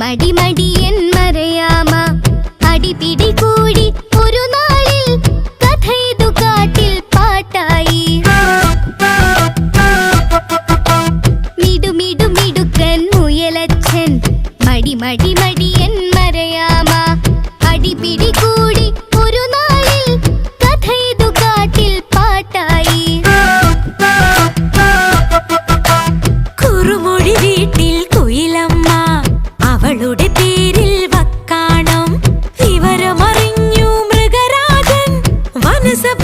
മടിമടിയൻ മരയാമ അടിപിടി കൂടി ഒരു നാളിൽ കഥയിതു കാട്ടിൽ പാട്ടായി. മിടുമിടുമിടുക്കൻ മുയലച്ഛൻ മടിമടിമടിയൻ മരയാമ അടിപിടി കൂടി ഒരു നാളിൽ കഥയിതു കാട്ടിൽ പാട്ടായി. കുറുമൊഴി വീട്ടിൽ കുയിലമ്മ അവളുടെ പേരിൽ വക്കാണം. വിവരമറിഞ്ഞു മൃഗരാജൻ വനസഭ